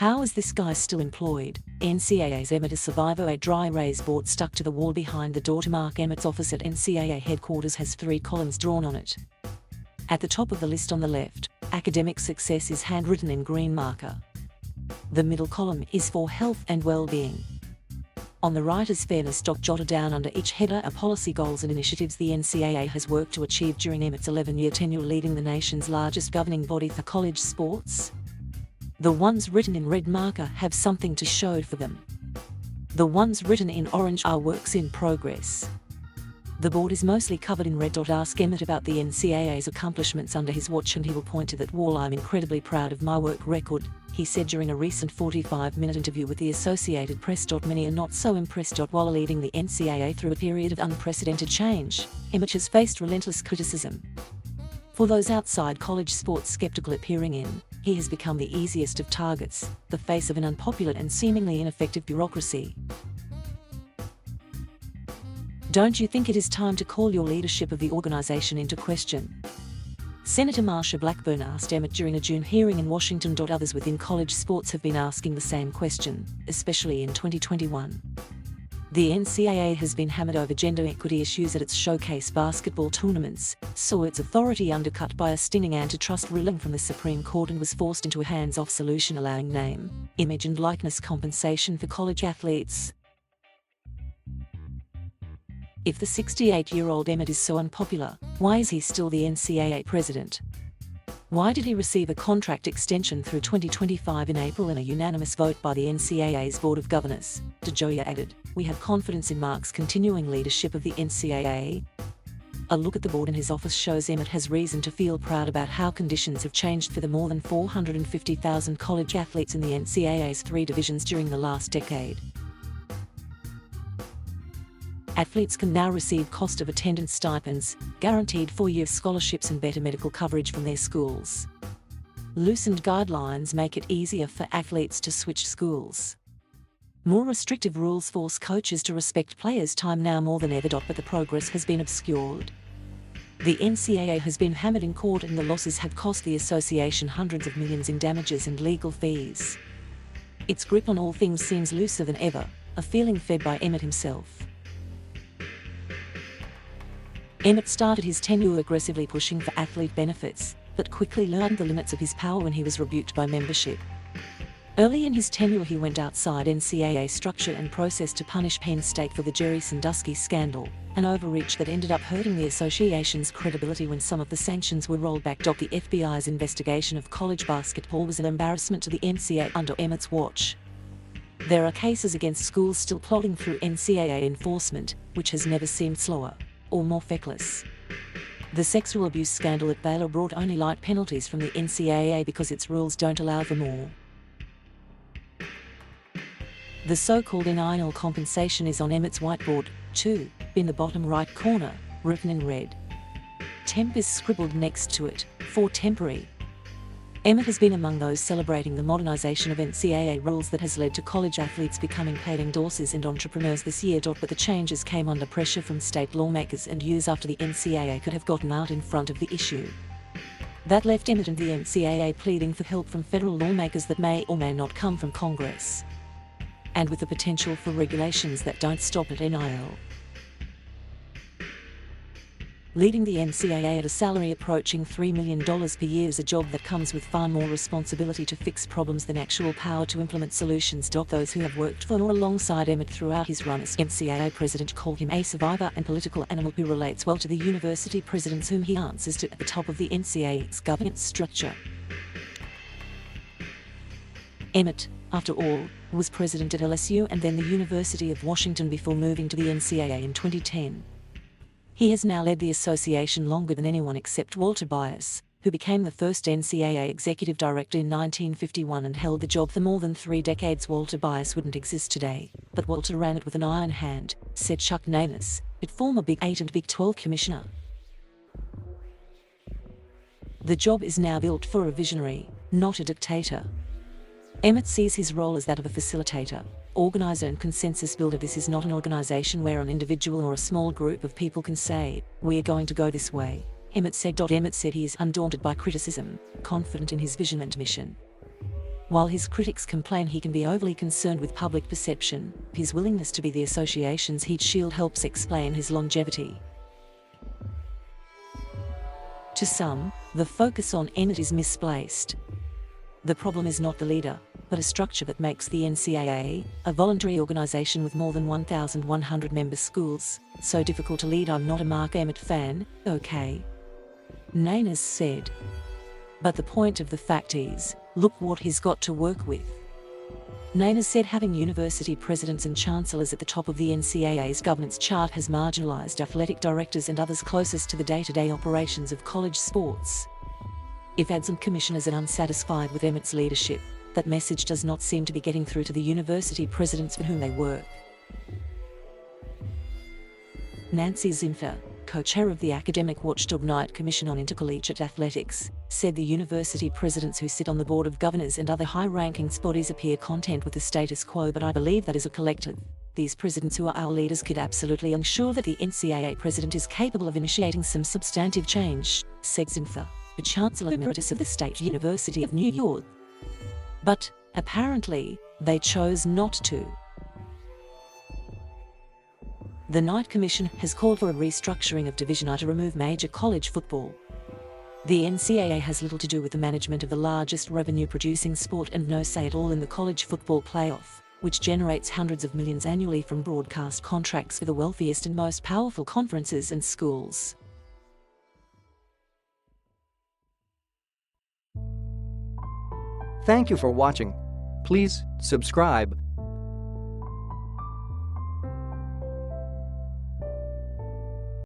How is this guy still employed? NCAA's Emmert is survivorA dry erase board stuck to the wall behind the door to Mark Emmert's office at NCAA headquarters has 3 columns drawn on it. At the top of the list on the left, academic success is handwritten in green marker. The middle column is for health and well-being. On the right is Fairness.Jotted. Down under each header are policy goals and initiatives the NCAA has worked to achieve during Emmert's 11-year tenure leading the nation's largest governing body for college sports. The ones written in red marker have something to show for them. The ones written in orange are works in progress. The board is mostly covered in red. Ask Emmert about the NCAA's accomplishments under his watch and he will point to that wall. I'm incredibly proud of my work record, he said during a recent 45-minute interview with the Associated Press. Many are not so impressed. While leading the NCAA through a period of unprecedented change, Emmert has faced relentless criticism. For those outside college sports skeptical at peering in, he has become the easiest of targets, the face of an unpopular and seemingly ineffective bureaucracy. Don't you think it is time to call your leadership of the organization into question? Senator Marsha Blackburn asked Emmert during a June hearing in Washington. Others within college sports have been asking the same question, especially in 2021. The NCAA has been hammered over gender equity issues at its showcase basketball tournaments, saw its authority undercut by a stinging antitrust ruling from the Supreme Court and was forced into a hands-off solution allowing name, image and likeness compensation for college athletes. If the 68-year-old Emmert is so unpopular, why is he still the NCAA president? Why did he receive a contract extension through 2025 in April in a unanimous vote by the NCAA's Board of Governors? DeJoya added, "We have confidence in Mark's continuing leadership of the NCAA." A look at the board in his office shows Emmert has reason to feel proud about how conditions have changed for the more than 450,000 college athletes in the NCAA's 3 divisions during the last decade. Athletes can now receive cost of attendance stipends, guaranteed 4-year scholarships and better medical coverage from their schools. Loosened guidelines make it easier for athletes to switch schools. More restrictive rules force coaches to respect players' time now more than ever. But the progress has been obscured. The NCAA has been hammered in court and the losses have cost the association hundreds of millions in damages and legal fees. Its grip on all things seems looser than ever, a feeling fed by Emmert himself. Emmert started his tenure aggressively pushing for athlete benefits, but quickly learned the limits of his power when he was rebuked by membership. Early in his tenure he went outside NCAA structure and process to punish Penn State for the Jerry Sandusky scandal, an overreach that ended up hurting the association's credibility when some of the sanctions were rolled back. The FBI's investigation of college basketball was an embarrassment to the NCAA under Emmert's watch. There are cases against schools still plodding through NCAA enforcement, which has never seemed slower or more feckless. The sexual abuse scandal at Baylor brought only light penalties from the NCAA because its rules don't allow for more. The so-called NIL compensation is on Emmert's whiteboard, too, in the bottom right corner, written in red. Temp is scribbled next to it, for temporary. Emmert has been among those celebrating the modernization of NCAA rules that has led to college athletes becoming paid endorsers and entrepreneurs this year. But the changes came under pressure from state lawmakers and years after the NCAA could have gotten out in front of the issue. That left Emmert and the NCAA pleading for help from federal lawmakers that may or may not come from Congress, and with the potential for regulations that don't stop at NIL. Leading the NCAA at a salary approaching $3 million per year is a job that comes with far more responsibility to fix problems than actual power to implement solutions. Those who have worked for or alongside Emmert throughout his run as NCAA president call him a survivor and political animal who relates well to the university presidents whom he answers to at the top of the NCAA's governance structure. Emmert, after all, was president at LSU and then the University of Washington before moving to the NCAA in 2010. He has now led the association longer than anyone except Walter Bias, who became the first NCAA executive director in 1951 and held the job for more than 3 decades. Walter Bias wouldn't exist today, but Walter ran it with an iron hand, said Chuck Nanis, its former Big 8 and Big 12 commissioner. The job is now built for a visionary, not a dictator. Emmert sees his role as that of a facilitator, organizer and consensus builder. This is not an organization where an individual or a small group of people can say, "We are going to go this way," Emmert said. Emmert said he is undaunted by criticism, confident in his vision and mission. While his critics complain he can be overly concerned with public perception, his willingness to be the association's heat shield helps explain his longevity. To some, the focus on Emmert is misplaced. The problem is not the leader, but a structure that makes the NCAA, a voluntary organization with more than 1,100 member schools, so difficult to lead. I'm not a Mark Emmert fan, okay? Nainers said. But the point of the fact is, look what he's got to work with. Nainers said having university presidents and chancellors at the top of the NCAA's governance chart has marginalized athletic directors and others closest to the day-to-day operations of college sports. If ads and commissioners are unsatisfied with Emmert's leadership, that message does not seem to be getting through to the university presidents for whom they work. Nancy Zimpher, co-chair of the Academic Watchdog Night Commission on Intercollegiate Athletics, said the university presidents who sit on the board of governors and other high-ranking bodies appear content with the status quo, but I believe that is a collective. These presidents who are our leaders could absolutely ensure that the NCAA president is capable of initiating some substantive change, said Zimpher, the Chancellor Emeritus of the State University of New York. But, apparently, they chose not to. The Knight Commission has called for a restructuring of Division I to remove major college football. The NCAA has little to do with the management of the largest revenue-producing sport and no say at all in the college football playoff, which generates hundreds of millions annually from broadcast contracts for the wealthiest and most powerful conferences and schools. Thank you for watching. Please subscribe